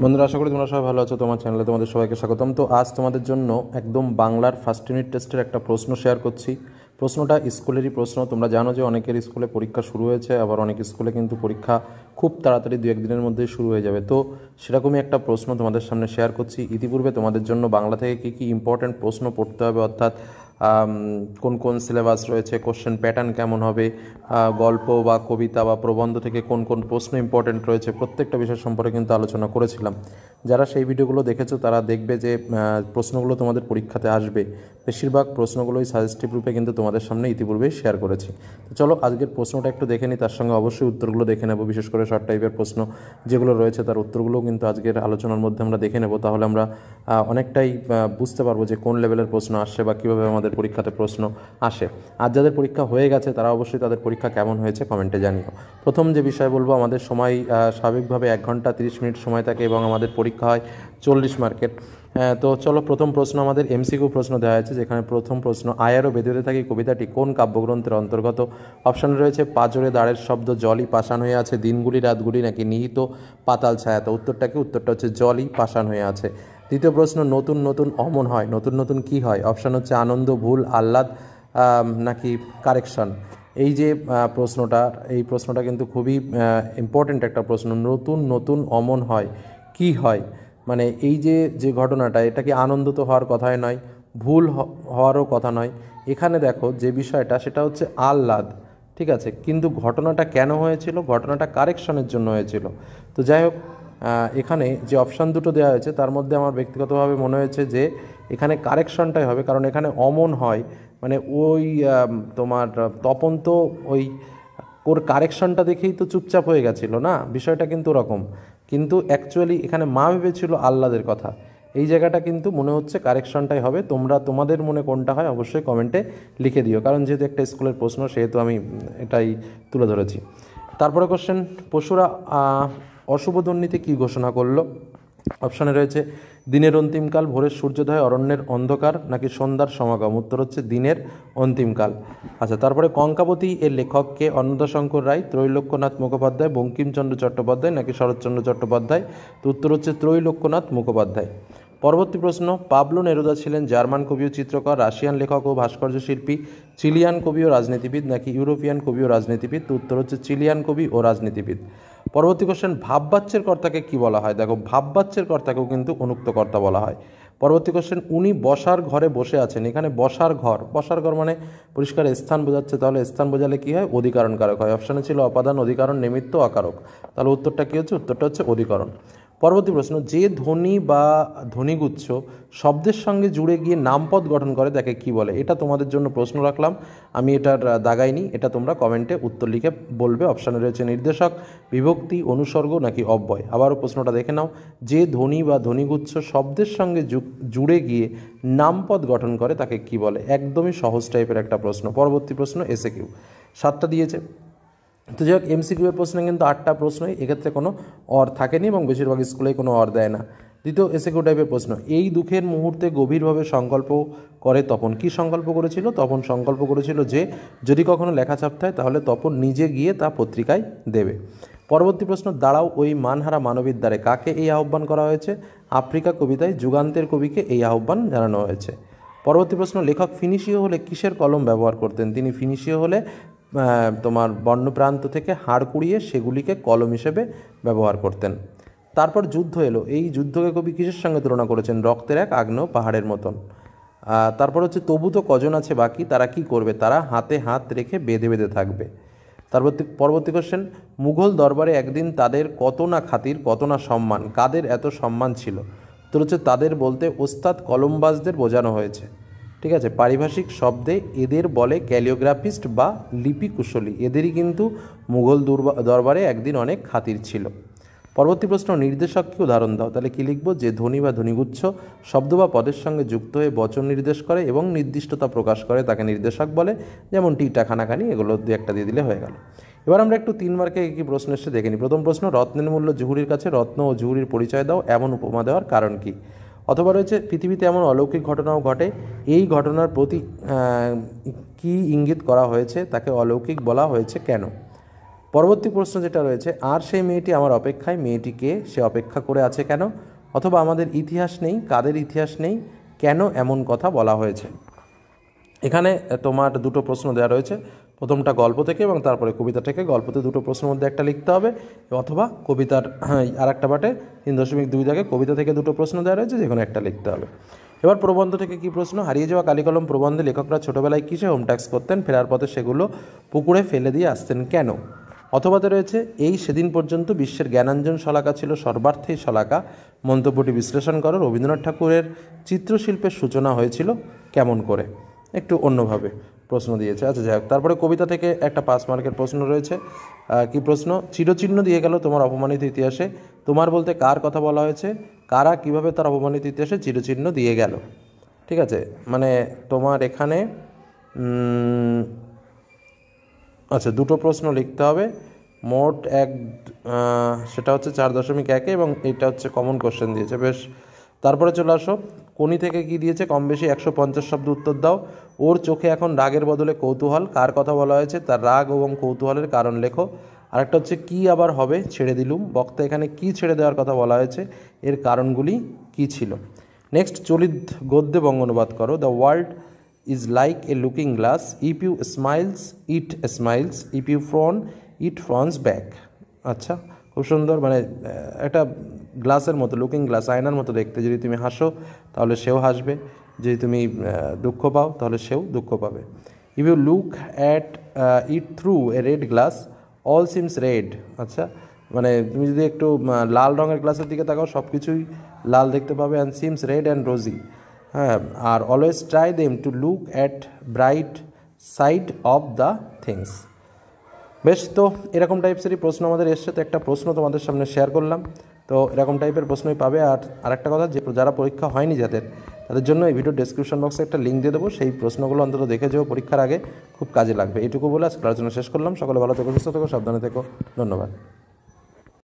বন্ধুরা, আশা করি তোমরা সবাই ভালো আছো। তোমার চ্যানেলে তোমাদের সবাইকে স্বাগতম। তো আজ তোমাদের জন্য একদম বাংলার ফার্স্ট ইউনিট টেস্টের একটা প্রশ্ন শেয়ার করছি। প্রশ্নটা স্কুলেরই প্রশ্ন। তোমরা জানো যে অনেকের স্কুলে পরীক্ষা শুরু হয়েছে, আবার অনেক স্কুলে কিন্তু পরীক্ষা খুব তাড়াতাড়ি 2-1 দিনের মধ্যেই শুরু হয়ে যাবে। তো সেরকমই একটা প্রশ্ন তোমাদের সামনে শেয়ার করছি। ইতিপূর্বে তোমাদের জন্য বাংলা থেকে কী কী ইম্পর্ট্যান্ট প্রশ্ন পড়তে হবে, অর্থাৎ কোন কোন সিলেবাস রয়েছে, কোশ্চেন প্যাটার্ন কেমন হবে, গল্প বা কবিতা বা প্রবন্ধ থেকে কোন কোন প্রশ্ন ইম্পর্ট্যান্ট রয়েছে, প্রত্যেকটা বিষয় সম্পর্কে কিন্তু আলোচনা করেছিলাম। যারা সেই ভিডিওগুলো দেখেছো তারা দেখবে যে প্রশ্নগুলো তোমাদের পরীক্ষাতে আসবে। বেশিরভাগ প্রশ্নগুলোই সাজেস্টিভ রূপে কিন্তু তোমাদের সামনে ইতিপূর্বেই শেয়ার করেছি। তো চলো আজকের প্রশ্নটা একটু দেখে নিই, তার সঙ্গে অবশ্যই উত্তরগুলো দেখে নেব। বিশেষ করে শর্ট টাইপের প্রশ্ন যেগুলো রয়েছে তার উত্তরগুলোও কিন্তু আজকের আলোচনার মধ্যে আমরা দেখে নেব। তাহলে আমরা অনেকটাই বুঝতে পারবো যে কোন লেভেলের প্রশ্ন আসছে বা কীভাবে আমাদের পরীক্ষাতে প্রশ্ন আসে। আর যাদের পরীক্ষা হয়ে গেছে তারা অবশ্যই তাদের পরীক্ষা কেমন হয়েছে কমেন্টে জানিও। প্রথম যে বিষয় বলবো, আমাদের সময় স্বাভাবিকভাবে 1 ঘন্টা 30 মিনিট সময় থাকে এবং আমাদের পরীক্ষা হয় 40 মার্কের। তো চলো, প্রথম প্রশ্ন আমাদের এমসিকিউ প্রশ্ন দেওয়া হয়েছে, যেখানে প্রথম প্রশ্ন, আয়ারও বেঁধে থাকি কবিতাটি কোন কাব্যগ্রন্থের অন্তর্গত? অপশান রয়েছে পাঁজরে দাঁড়ের শব্দ, জলই পাষাণ হয়ে আছে, দিনগুলি রাতগুলি, নাকি নিহিত পাতাল ছায়া। তো উত্তরটা কি? উত্তরটা হচ্ছে জলই পাষাণ হয়ে আছে। দ্বিতীয় প্রশ্ন, নতুন নতুন অমন হয়, নতুন নতুন কি হয়? অপশান হচ্ছে আনন্দ, ভুল, আহ্লাদ, নাকি কারেকশন। এই যে এই প্রশ্নটা কিন্তু খুবই ইম্পর্ট্যান্ট একটা প্রশ্ন। নতুন নতুন অমন হয়, কি হয়? মানে এই যে ঘটনাটা, এটা কি আনন্দ তো হওয়ার কথাই নয়, ভুল হওয়ারও কথা নয়। এখানে দেখো যে বিষয়টা, সেটা হচ্ছে আহ্লাদ, ঠিক আছে? কিন্তু ঘটনাটা কেন হয়েছিল? ঘটনাটা কারেকশনের জন্য হয়েছিল। তো যাই হোক, এখানে যে অপশান দুটো দেওয়া হয়েছে তার মধ্যে আমার ব্যক্তিগতভাবে মনে হয়েছে যে এখানে কারেকশনটাই হবে, কারণ এখানে অমন হয় মানে ওই তোমার তপন তো ওই ওর কারেকশনটা দেখেই তো চুপচাপ হয়ে গেছিলো না, বিষয়টা কিন্তু ওরকম। কিন্তু অ্যাকচুয়ালি এখানে মা ভেবেছিল আহ্লাদের কথা। এই জায়গাটা কিন্তু মনে হচ্ছে কারেকশনটাই হবে। তোমরা তোমাদের মনে কোনটা হয় অবশ্যই কমেন্টে লিখে দিও, কারণ যেহেতু একটা স্কুলের প্রশ্ন সেহেতু আমি এটাই তুলে ধরেছি। তারপরে কোশ্চেন, পশুরা অশুভ ধ্বনিতে কী ঘোষণা করলো? অপশানে রয়েছে দিনের অন্তিমকাল, ভোরের সূর্যোদয়, অরণ্যের অন্ধকার, নাকি সন্ধ্যার সমাগম। উত্তর হচ্ছে দিনের অন্তিমকাল। আচ্ছা, তারপরে কঙ্কাবতী এর লেখককে? অন্নদাশঙ্কর রায়, ত্রৈলোক্যনাথ মুখোপাধ্যায়, বঙ্কিমচন্দ্র চট্টোপাধ্যায়, নাকি শরৎচন্দ্র চট্টোপাধ্যায়। তো উত্তর হচ্ছে ত্রৈলোক্যনাথ মুখোপাধ্যায়। পরবর্তী প্রশ্ন, পাবলো নেরুদা ছিলেন জার্মান কবি ও চিত্রকর, রাশিয়ান লেখক ও ভাস্কর্য শিল্পী, চিলিয়ান কবি ও রাজনীতিবিদ, নাকি ইউরোপিয়ান কবি ও রাজনীতিবিদ। তো উত্তর হচ্ছে চিলিয়ান কবি ও রাজনীতিবিদ। পরবর্তী কোশ্চেন, ভাববাচ্যের কর্তাকে কি বলা হয়? দেখো, ভাববাচ্যের কর্তাকেও কিন্তু অনুক্ত কর্তা বলা হয়। পরবর্তী কোশ্চেন, উনি বসার ঘরে বসে আছেন। এখানে বসার ঘর মানে পরিষ্কার স্থান বোঝাচ্ছে, তাহলে স্থান বোঝালে কি হয়? অধিকরণ কারক হয়। অপশানে ছিল অপাদান, অধিকরণ, নিমিত্ত, অকারক। তাহলে উত্তরটা কী হচ্ছে? উত্তরটা হচ্ছে অধিকরণ। পরবর্তী প্রশ্ন, যে ধ্বনি বা ধ্বনিগুচ্ছ শব্দের সঙ্গে জুড়ে গিয়ে নামপদ গঠন করে তাকে কি বলে? এটা তোমাদের জন্য প্রশ্ন রাখলাম, আমি এটার দাগাইনি, এটা তোমরা কমেন্টে উত্তর লিখে বলবে। অপশানে রয়েছে নির্দেশক, বিভক্তি, অনুসর্গ, নাকি অব্যয়। আবারও প্রশ্নটা দেখে নাও, যে ধ্বনি বা ধ্বনিগুচ্ছ শব্দের সঙ্গে জুড়ে গিয়ে নামপদ গঠন করে তাকে কি বলে? একদমই সহজ টাইপের একটা প্রশ্ন। পরবর্তী প্রশ্ন এসএকিউ, 7টা দিয়েছে। তো যাই হোক, এমসিকিউ এর প্রশ্নে কিন্তু 8টা প্রশ্নই, এক্ষেত্রে কোনো অর থাকেনি এবং বেশিরভাগ স্কুলেই কোনো অর দেয় না। দ্বিতীয় এসএকিউ টাইপের প্রশ্ন, এই দুঃখের মুহূর্তে গভীরভাবে সংকল্প করে তপন। কি সংকল্প করেছিল? তপন সংকল্প করেছিল যে যদি কখনো লেখা ছাপতে হয় তাহলে তপন নিজে গিয়ে তা পত্রিকায় দেবে। পরবর্তী প্রশ্ন, দাঁড়াও ওই মানহারা মানবীর দ্বারে, কাকে এই আহ্বান করা হয়েছে? আফ্রিকা কবিতায় যুগান্তের কবিকে এই আহ্বান জানানো হয়েছে। পরবর্তী প্রশ্ন, লেখক ফিনিশীয় হলে কিসের কলম ব্যবহার করতেন? তিনি ফিনিশীয় হলে তোমার বর্ণপ্রান্ত থেকে হাড় কুড়িয়ে সেগুলিকে কলম হিসেবে ব্যবহার করতেন। তারপর যুদ্ধ এলো, এই যুদ্ধকে কবি কিসের সঙ্গে তুলনা করেছেন? রক্তের এক আগ্নেয় পাহাড়ের মতন। তারপর হচ্ছে তবু তো কজন আছে বাকি, তারা কি করবে? তারা হাতে হাত রেখে বেঁধে বেঁধে থাকবে। পরবর্তী কোশ্চেন, মুঘল দরবারে একদিন তাদের কত না খাতির, কত না সম্মান, কাদের এত সম্মান ছিল? তো হচ্ছে তাদের বলতে ওস্তাদ কলমবাজদের বোঝানো হয়েছে। ঠিক আছে, পারিভাষিক শব্দে এদের বলে ক্যালিওগ্রাফিস্ট বা লিপি কুশলী। এদেরই কিন্তু মুঘল দরবারে একদিন অনেক খাতির ছিল। পরবর্তী প্রশ্ন, নির্দেশক কি উদাহরণ দাও? তাহলে কি লিখব? যে ধ্বনি বা ধ্বনিগুচ্ছ শব্দ বা পদের সঙ্গে যুক্ত হয়ে বচন নির্দেশ করে এবং নির্দিষ্টতা প্রকাশ করে তাকে নির্দেশক বলে। যেমন টিটা, খানাখানি, এগুলো 2-1টা দিয়ে দিলে হয়ে গেল। এবার আমরা একটু 3 মার্কে কি প্রশ্ন এসে দেখে নিই। প্রথম প্রশ্ন, রত্নের মূল্য জুহুরির কাছে, রত্ন ও জুহুরির পরিচয় দাও, এমন উপমা দেওয়ার কারণ কি? অথবা রয়েছে পৃথিবীতে এমন অলৌকিক ঘটনাও ঘটে, এই ঘটনার প্রতি কি ইঙ্গিত করা হয়েছে, তাকে অলৌকিক বলা হয়েছে কেন? পরবর্তী প্রশ্ন যেটা রয়েছে, আর সেই মেয়েটি আমার অপেক্ষায়, মেয়েটিকে সে অপেক্ষা করে আছে কেন? অথবা আমাদের ইতিহাস নেই, কাদের ইতিহাস নেই, কেন এমন কথা বলা হয়েছে? এখানে তোমার দুটো প্রশ্ন দেওয়া রয়েছে, প্রথমটা গল্প থেকে এবং তারপরে কবিতা থেকে। গল্পতে দুটো প্রশ্নের মধ্যে একটা লিখতে হবে, অথবা কবিতার আর একটা পাটে 3.2 দাগে কবিতা থেকে দুটো প্রশ্ন দেওয়া রয়েছে, যে কোনো একটা লিখতে হবে। এবার প্রবন্ধ থেকে কি প্রশ্ন? হারিয়ে যাওয়া কালিকলম প্রবন্ধে লেখকরা ছোটোবেলায় কিসে হোম ট্যাক্স করতেন, ফেরার পথে সেগুলো পুকুরে ফেলে দিয়ে আসতেন কেন? অথবাতে রয়েছে, এই সেদিন পর্যন্ত বিশ্বের জ্ঞানাঞ্জন শলাকা ছিল সর্বার্থেই শলাকা, মন্তব্যটি বিশ্লেষণ করো। রবীন্দ্রনাথ ঠাকুরের চিত্রশিল্পের সূচনা হয়েছিল কেমন করে? একটু অন্যভাবে প্রশ্ন দিয়েছে। আচ্ছা যাই হোক, তারপরে কবিতা থেকে একটা 5 মার্কের প্রশ্ন রয়েছে। কি প্রশ্ন? চিরচিহ্ন দিয়ে গেল তোমার অপমানিত ইতিহাসে, তোমার বলতে কার কথা বলা হয়েছে, কারা কিভাবে তার অপমানিত ইতিহাসে চিরচিহ্ন দিয়ে গেল? ঠিক আছে, মানে তোমার এখানে আচ্ছা দুটো প্রশ্ন লিখতে হবে, মোট সেটা হচ্ছে 4.1 এবং এটা হচ্ছে কমন কোশ্চেন দিয়েছে। বেশ, তারপরে চলে আসো, কোনি থেকে কি দিয়েছে? কম বেশি 150 শব্দ উত্তর দাও। ওর চোখে এখন রাগের বদলে কৌতূহল, কার কথা বলা হয়েছে, তার রাগ এবং কৌতূহলের কারণ লেখো। আরেকটা হচ্ছে কি আবার হবে, ছেড়ে দিলুম, বক্তা এখানে কি ছেড়ে দেওয়ার কথা বলা হয়েছে, এর কারণগুলি কি ছিল? নেক্সট, চলিত গদ্যে বঙ্গ অনুবাদ করো। The world is like a looking glass, if you smiles it smiles, if you frown it frowns back। আচ্ছা, খুব সুন্দর, মানে একটা গ্লাসের মতো, লুকিং গ্লাস, আয়নার মতো দেখতে। যদি তুমি হাসো তাহলে সেও হাসবে, যদি তুমি দুঃখ পাও তাহলে সেও দুঃখ পাবে। If you look at it through a red glass, all seems red. আচ্ছা, মানে তুমি যদি একটু লাল রঙের গ্লাসের দিকে তাকাও সব কিছুই লাল দেখতে পাবে। And seems red and rosy. হ্যাঁ, আর always try them to look at bright side of the things. বেশ, তো এরকম টাইপসেরই প্রশ্ন আমাদের এসছে, তো একটা প্রশ্ন তোমাদের সামনে শেয়ার করলাম। তো এরকম টাইপের প্রশ্নই পাবে। আর আরেকটা কথা, যে যারা পরীক্ষা হয়নি তাদের জন্য এই ভিডিও ডেসক্রিপশন বক্সে একটা লিঙ্ক দিয়ে দেবো, সেই প্রশ্নগুলো অন্তত দেখে যাও, পরীক্ষার আগে খুব কাজে লাগবে। এইটুকু বলে আজকে আলোচনা শেষ করলাম। সকলে ভালো থেকো, সুস্থ থেকো, সাবধানে থেকো। ধন্যবাদ।